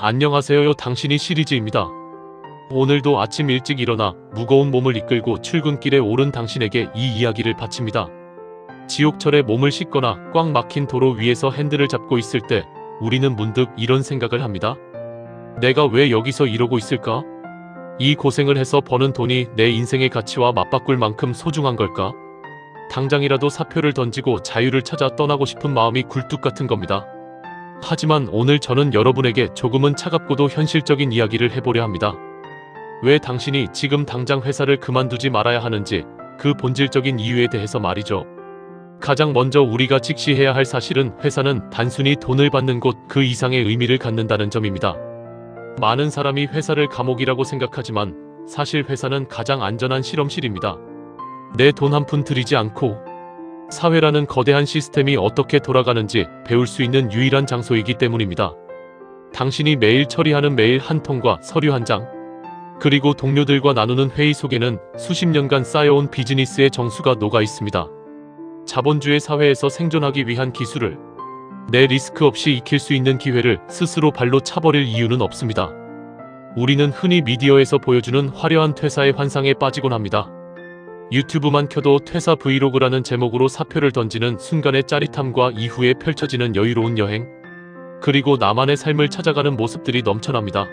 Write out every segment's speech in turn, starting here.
안녕하세요. 당신이 시리즈입니다. 오늘도 아침 일찍 일어나 무거운 몸을 이끌고 출근길에 오른 당신에게 이 이야기를 바칩니다. 지옥철에 몸을 싣거나 꽉 막힌 도로 위에서 핸들을 잡고 있을 때 우리는 문득 이런 생각을 합니다. 내가 왜 여기서 이러고 있을까? 이 고생을 해서 버는 돈이 내 인생의 가치와 맞바꿀 만큼 소중한 걸까? 당장이라도 사표를 던지고 자유를 찾아 떠나고 싶은 마음이 굴뚝 같은 겁니다. 하지만 오늘 저는 여러분에게 조금은 차갑고도 현실적인 이야기를 해보려 합니다. 왜 당신이 지금 당장 회사를 그만두지 말아야 하는지, 그 본질적인 이유에 대해서 말이죠. 가장 먼저 우리가 직시해야 할 사실은 회사는 단순히 돈을 받는 곳 그 이상의 의미를 갖는다는 점입니다. 많은 사람이 회사를 감옥이라고 생각하지만 사실 회사는 가장 안전한 실험실입니다. 내 돈 한 푼 들이지 않고 사회라는 거대한 시스템이 어떻게 돌아가는지 배울 수 있는 유일한 장소이기 때문입니다. 당신이 매일 처리하는 메일 한 통과 서류 한 장, 그리고 동료들과 나누는 회의 속에는 수십 년간 쌓여온 비즈니스의 정수가 녹아 있습니다. 자본주의 사회에서 생존하기 위한 기술을, 내 리스크 없이 익힐 수 있는 기회를 스스로 발로 차버릴 이유는 없습니다. 우리는 흔히 미디어에서 보여주는 화려한 퇴사의 환상에 빠지곤 합니다. 유튜브만 켜도 퇴사 브이로그라는 제목으로 사표를 던지는 순간의 짜릿함과 이후에 펼쳐지는 여유로운 여행, 그리고 나만의 삶을 찾아가는 모습들이 넘쳐납니다.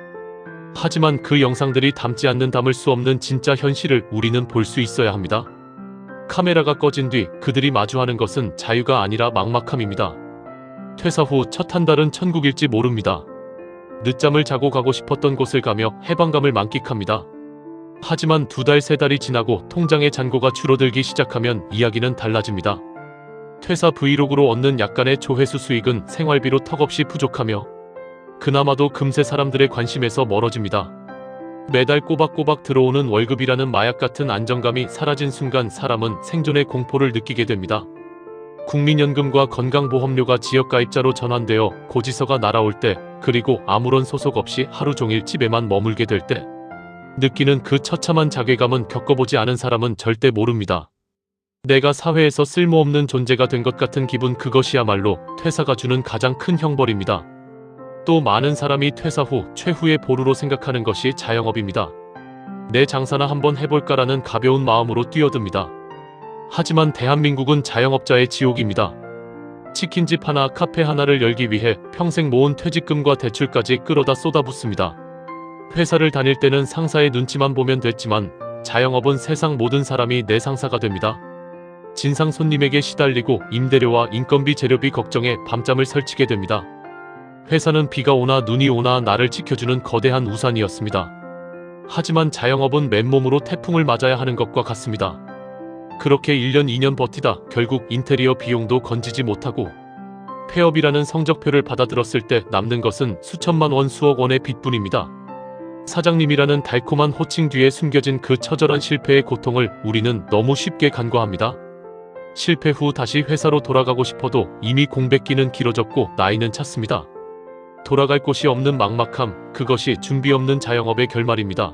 하지만 그 영상들이 담지 않는 담을 수 없는 진짜 현실을 우리는 볼 수 있어야 합니다. 카메라가 꺼진 뒤 그들이 마주하는 것은 자유가 아니라 막막함입니다. 퇴사 후 첫 한 달은 천국일지 모릅니다. 늦잠을 자고 가고 싶었던 곳을 가며 해방감을 만끽합니다. 하지만 두 달, 세 달이 지나고 통장의 잔고가 줄어들기 시작하면 이야기는 달라집니다. 퇴사 브이로그로 얻는 약간의 조회수 수익은 생활비로 턱없이 부족하며 그나마도 금세 사람들의 관심에서 멀어집니다. 매달 꼬박꼬박 들어오는 월급이라는 마약 같은 안정감이 사라진 순간 사람은 생존의 공포를 느끼게 됩니다. 국민연금과 건강보험료가 지역가입자로 전환되어 고지서가 날아올 때, 그리고 아무런 소속 없이 하루 종일 집에만 머물게 될 때 느끼는 그 처참한 자괴감은 겪어보지 않은 사람은 절대 모릅니다. 내가 사회에서 쓸모없는 존재가 된 것 같은 기분, 그것이야말로 퇴사가 주는 가장 큰 형벌입니다. 또 많은 사람이 퇴사 후 최후의 보루로 생각하는 것이 자영업입니다. 내 장사나 한번 해볼까라는 가벼운 마음으로 뛰어듭니다. 하지만 대한민국은 자영업자의 지옥입니다. 치킨집 하나, 카페 하나를 열기 위해 평생 모은 퇴직금과 대출까지 끌어다 쏟아붓습니다. 회사를 다닐 때는 상사의 눈치만 보면 됐지만 자영업은 세상 모든 사람이 내 상사가 됩니다. 진상 손님에게 시달리고 임대료와 인건비, 재료비 걱정에 밤잠을 설치게 됩니다. 회사는 비가 오나 눈이 오나 나를 지켜주는 거대한 우산이었습니다. 하지만 자영업은 맨몸으로 태풍을 맞아야 하는 것과 같습니다. 그렇게 1년 2년 버티다 결국 인테리어 비용도 건지지 못하고 폐업이라는 성적표를 받아들었을 때 남는 것은 수천만 원, 수억 원의 빚뿐입니다. 사장님이라는 달콤한 호칭 뒤에 숨겨진 그 처절한 실패의 고통을 우리는 너무 쉽게 간과합니다. 실패 후 다시 회사로 돌아가고 싶어도 이미 공백기는 길어졌고 나이는 찼습니다. 돌아갈 곳이 없는 막막함, 그것이 준비 없는 자영업의 결말입니다.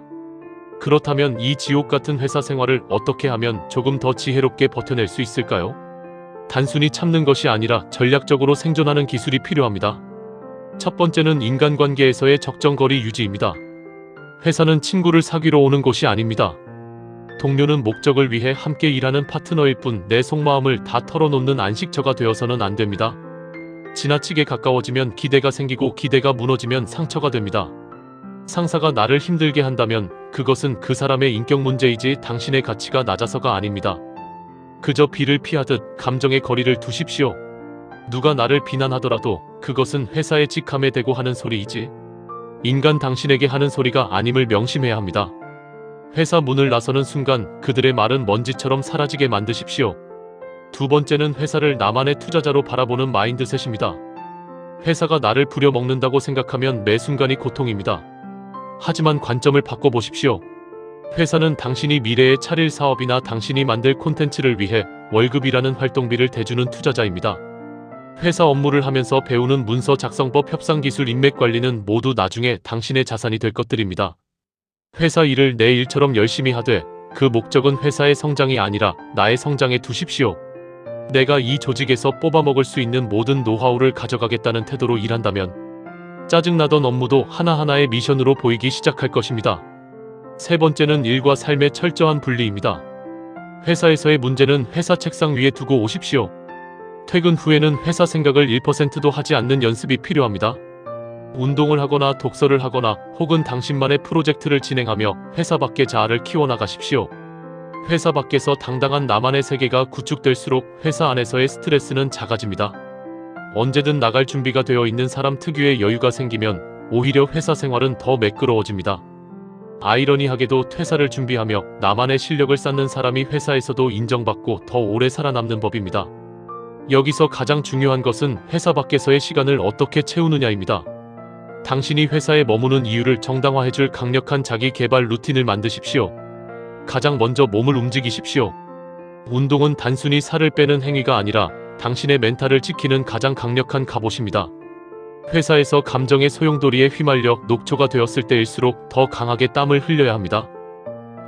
그렇다면 이 지옥 같은 회사 생활을 어떻게 하면 조금 더 지혜롭게 버텨낼 수 있을까요? 단순히 참는 것이 아니라 전략적으로 생존하는 기술이 필요합니다. 첫 번째는 인간관계에서의 적정거리 유지입니다. 회사는 친구를 사귀러 오는 곳이 아닙니다. 동료는 목적을 위해 함께 일하는 파트너일 뿐 내 속마음을 다 털어놓는 안식처가 되어서는 안 됩니다. 지나치게 가까워지면 기대가 생기고 기대가 무너지면 상처가 됩니다. 상사가 나를 힘들게 한다면 그것은 그 사람의 인격 문제이지 당신의 가치가 낮아서가 아닙니다. 그저 비를 피하듯 감정의 거리를 두십시오. 누가 나를 비난하더라도 그것은 회사의 직함에 대고 하는 소리이지 인간 당신에게 하는 소리가 아님을 명심해야 합니다. 회사 문을 나서는 순간 그들의 말은 먼지처럼 사라지게 만드십시오. 두 번째는 회사를 나만의 투자자로 바라보는 마인드셋입니다. 회사가 나를 부려먹는다고 생각하면 매 순간이 고통입니다. 하지만 관점을 바꿔보십시오. 회사는 당신이 미래에 차릴 사업이나 당신이 만들 콘텐츠를 위해 월급이라는 활동비를 대주는 투자자입니다. 회사 업무를 하면서 배우는 문서 작성법, 협상기술, 인맥관리는 모두 나중에 당신의 자산이 될 것들입니다. 회사 일을 내 일처럼 열심히 하되 그 목적은 회사의 성장이 아니라 나의 성장에 두십시오. 내가 이 조직에서 뽑아먹을 수 있는 모든 노하우를 가져가겠다는 태도로 일한다면 짜증나던 업무도 하나하나의 미션으로 보이기 시작할 것입니다. 세 번째는 일과 삶의 철저한 분리입니다. 회사에서의 문제는 회사 책상 위에 두고 오십시오. 퇴근 후에는 회사 생각을 1%도 하지 않는 연습이 필요합니다. 운동을 하거나 독서를 하거나 혹은 당신만의 프로젝트를 진행하며 회사 밖의 자아를 키워나가십시오. 회사 밖에서 당당한 나만의 세계가 구축될수록 회사 안에서의 스트레스는 작아집니다. 언제든 나갈 준비가 되어 있는 사람 특유의 여유가 생기면 오히려 회사 생활은 더 매끄러워집니다. 아이러니하게도 퇴사를 준비하며 나만의 실력을 쌓는 사람이 회사에서도 인정받고 더 오래 살아남는 법입니다. 여기서 가장 중요한 것은 회사 밖에서의 시간을 어떻게 채우느냐입니다. 당신이 회사에 머무는 이유를 정당화해줄 강력한 자기 개발 루틴을 만드십시오. 가장 먼저 몸을 움직이십시오. 운동은 단순히 살을 빼는 행위가 아니라 당신의 멘탈을 지키는 가장 강력한 갑옷입니다. 회사에서 감정의 소용돌이에 휘말려 녹초가 되었을 때일수록 더 강하게 땀을 흘려야 합니다.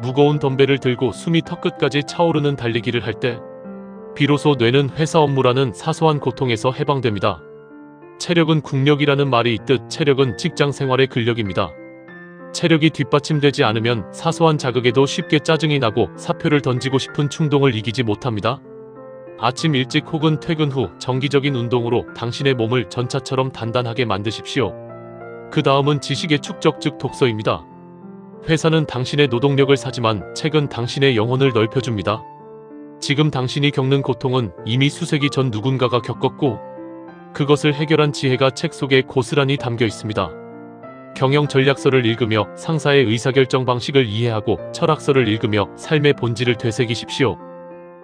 무거운 덤벨을 들고 숨이 턱끝까지 차오르는 달리기를 할 때 비로소 뇌는 회사 업무라는 사소한 고통에서 해방됩니다. 체력은 국력이라는 말이 있듯 체력은 직장 생활의 근력입니다. 체력이 뒷받침되지 않으면 사소한 자극에도 쉽게 짜증이 나고 사표를 던지고 싶은 충동을 이기지 못합니다. 아침 일찍 혹은 퇴근 후 정기적인 운동으로 당신의 몸을 전차처럼 단단하게 만드십시오. 그 다음은 지식의 축적 즉 독서입니다. 회사는 당신의 노동력을 사지만 책은 당신의 영혼을 넓혀줍니다. 지금 당신이 겪는 고통은 이미 수세기 전 누군가가 겪었고 그것을 해결한 지혜가 책 속에 고스란히 담겨 있습니다. 경영 전략서를 읽으며 상사의 의사결정 방식을 이해하고 철학서를 읽으며 삶의 본질을 되새기십시오.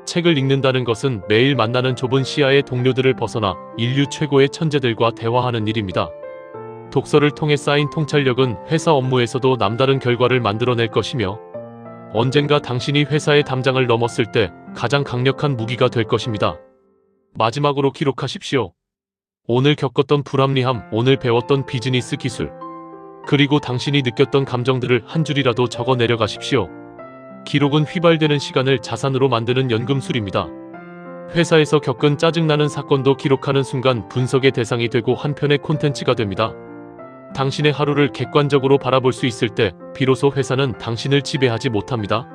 책을 읽는다는 것은 매일 만나는 좁은 시야의 동료들을 벗어나 인류 최고의 천재들과 대화하는 일입니다. 독서를 통해 쌓인 통찰력은 회사 업무에서도 남다른 결과를 만들어낼 것이며 언젠가 당신이 회사의 담장을 넘었을 때 가장 강력한 무기가 될 것입니다. 마지막으로 기록하십시오. 오늘 겪었던 불합리함, 오늘 배웠던 비즈니스 기술, 그리고 당신이 느꼈던 감정들을 한 줄이라도 적어 내려가십시오. 기록은 휘발되는 시간을 자산으로 만드는 연금술입니다. 회사에서 겪은 짜증나는 사건도 기록하는 순간 분석의 대상이 되고 한편의 콘텐츠가 됩니다. 당신의 하루를 객관적으로 바라볼 수 있을 때 비로소 회사는 당신을 지배하지 못합니다.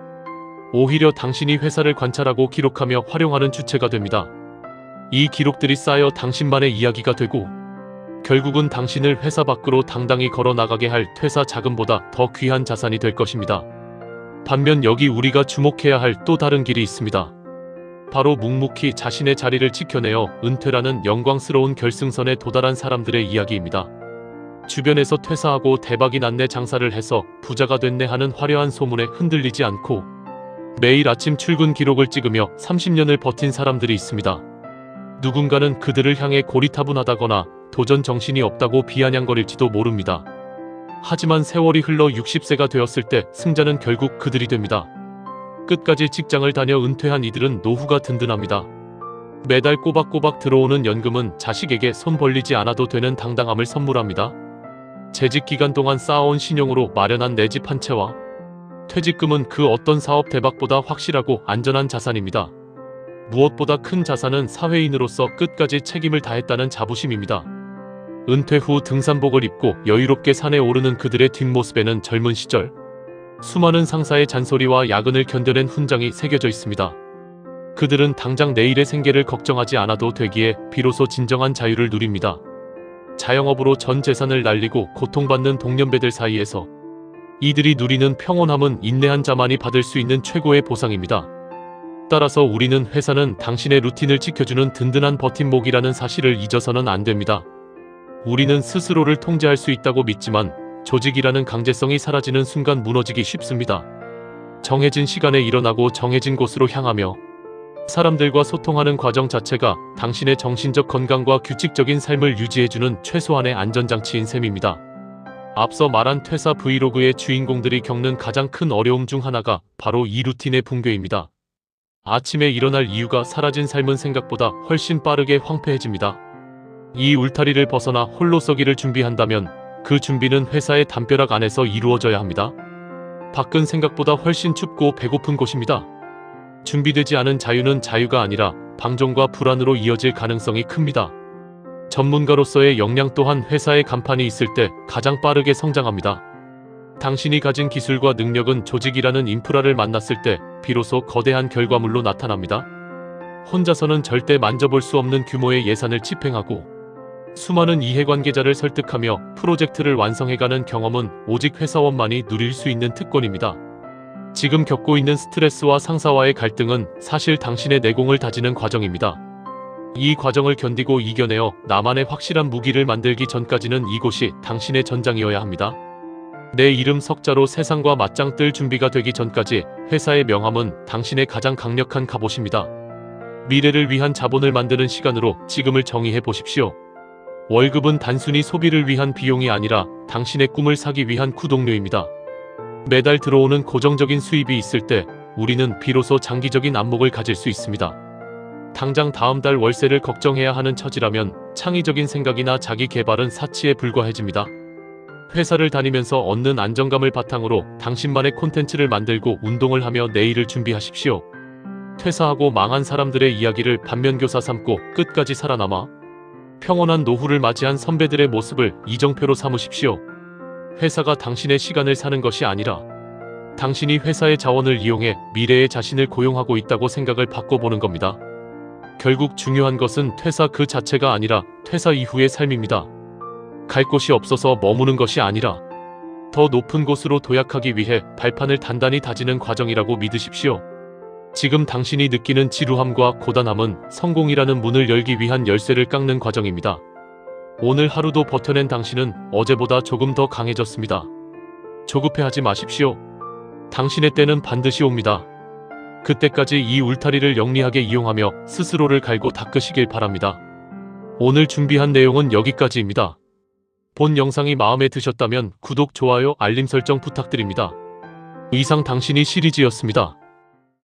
오히려 당신이 회사를 관찰하고 기록하며 활용하는 주체가 됩니다. 이 기록들이 쌓여 당신만의 이야기가 되고 결국은 당신을 회사 밖으로 당당히 걸어 나가게 할 퇴사 자금보다 더 귀한 자산이 될 것입니다. 반면 여기 우리가 주목해야 할 또 다른 길이 있습니다. 바로 묵묵히 자신의 자리를 지켜내어 은퇴라는 영광스러운 결승선에 도달한 사람들의 이야기입니다. 주변에서 퇴사하고 대박이 났네, 장사를 해서 부자가 됐네 하는 화려한 소문에 흔들리지 않고 매일 아침 출근 기록을 찍으며 30년을 버틴 사람들이 있습니다. 누군가는 그들을 향해 고리타분하다거나 도전 정신이 없다고 비아냥거릴지도 모릅니다. 하지만 세월이 흘러 60세가 되었을 때 승자는 결국 그들이 됩니다. 끝까지 직장을 다녀 은퇴한 이들은 노후가 든든합니다. 매달 꼬박꼬박 들어오는 연금은 자식에게 손 벌리지 않아도 되는 당당함을 선물합니다. 재직 기간 동안 쌓아온 신용으로 마련한 내 집 한 채와 퇴직금은 그 어떤 사업 대박보다 확실하고 안전한 자산입니다. 무엇보다 큰 자산은 사회인으로서 끝까지 책임을 다했다는 자부심입니다. 은퇴 후 등산복을 입고 여유롭게 산에 오르는 그들의 뒷모습에는 젊은 시절 수많은 상사의 잔소리와 야근을 견뎌낸 훈장이 새겨져 있습니다. 그들은 당장 내일의 생계를 걱정하지 않아도 되기에 비로소 진정한 자유를 누립니다. 자영업으로 전 재산을 날리고 고통받는 동년배들 사이에서 이들이 누리는 평온함은 인내한 자만이 받을 수 있는 최고의 보상입니다. 따라서 우리는 회사는 당신의 루틴을 지켜주는 든든한 버팀목이라는 사실을 잊어서는 안 됩니다. 우리는 스스로를 통제할 수 있다고 믿지만 조직이라는 강제성이 사라지는 순간 무너지기 쉽습니다. 정해진 시간에 일어나고 정해진 곳으로 향하며 사람들과 소통하는 과정 자체가 당신의 정신적 건강과 규칙적인 삶을 유지해주는 최소한의 안전장치인 셈입니다. 앞서 말한 퇴사 브이로그의 주인공들이 겪는 가장 큰 어려움 중 하나가 바로 이 루틴의 붕괴입니다. 아침에 일어날 이유가 사라진 삶은 생각보다 훨씬 빠르게 황폐해집니다. 이 울타리를 벗어나 홀로 서기를 준비한다면 그 준비는 회사의 담벼락 안에서 이루어져야 합니다. 밖은 생각보다 훨씬 춥고 배고픈 곳입니다. 준비되지 않은 자유는 자유가 아니라 방종과 불안으로 이어질 가능성이 큽니다. 전문가로서의 역량 또한 회사의 간판이 있을 때 가장 빠르게 성장합니다. 당신이 가진 기술과 능력은 조직이라는 인프라를 만났을 때 비로소 거대한 결과물로 나타납니다. 혼자서는 절대 만져볼 수 없는 규모의 예산을 집행하고 수많은 이해관계자를 설득하며 프로젝트를 완성해가는 경험은 오직 회사원만이 누릴 수 있는 특권입니다. 지금 겪고 있는 스트레스와 상사와의 갈등은 사실 당신의 내공을 다지는 과정입니다. 이 과정을 견디고 이겨내어 나만의 확실한 무기를 만들기 전까지는 이곳이 당신의 전장이어야 합니다. 내 이름 석자로 세상과 맞짱 뜰 준비가 되기 전까지 회사의 명함은 당신의 가장 강력한 갑옷입니다. 미래를 위한 자본을 만드는 시간으로 지금을 정의해 보십시오. 월급은 단순히 소비를 위한 비용이 아니라 당신의 꿈을 사기 위한 구독료입니다. 매달 들어오는 고정적인 수입이 있을 때 우리는 비로소 장기적인 안목을 가질 수 있습니다. 당장 다음 달 월세를 걱정해야 하는 처지라면 창의적인 생각이나 자기 개발은 사치에 불과해집니다. 회사를 다니면서 얻는 안정감을 바탕으로 당신만의 콘텐츠를 만들고 운동을 하며 내일을 준비하십시오. 퇴사하고 망한 사람들의 이야기를 반면교사 삼고 끝까지 살아남아 평온한 노후를 맞이한 선배들의 모습을 이정표로 삼으십시오. 회사가 당신의 시간을 사는 것이 아니라 당신이 회사의 자원을 이용해 미래의 자신을 고용하고 있다고 생각을 바꿔보는 겁니다. 결국 중요한 것은 퇴사 그 자체가 아니라 퇴사 이후의 삶입니다. 갈 곳이 없어서 머무는 것이 아니라 더 높은 곳으로 도약하기 위해 발판을 단단히 다지는 과정이라고 믿으십시오. 지금 당신이 느끼는 지루함과 고단함은 성공이라는 문을 열기 위한 열쇠를 깎는 과정입니다. 오늘 하루도 버텨낸 당신은 어제보다 조금 더 강해졌습니다. 조급해하지 마십시오. 당신의 때는 반드시 옵니다. 그때까지 이 울타리를 영리하게 이용하며 스스로를 갈고 닦으시길 바랍니다. 오늘 준비한 내용은 여기까지입니다. 본 영상이 마음에 드셨다면 구독, 좋아요, 알림 설정 부탁드립니다. 이상 당신이 시리즈였습니다.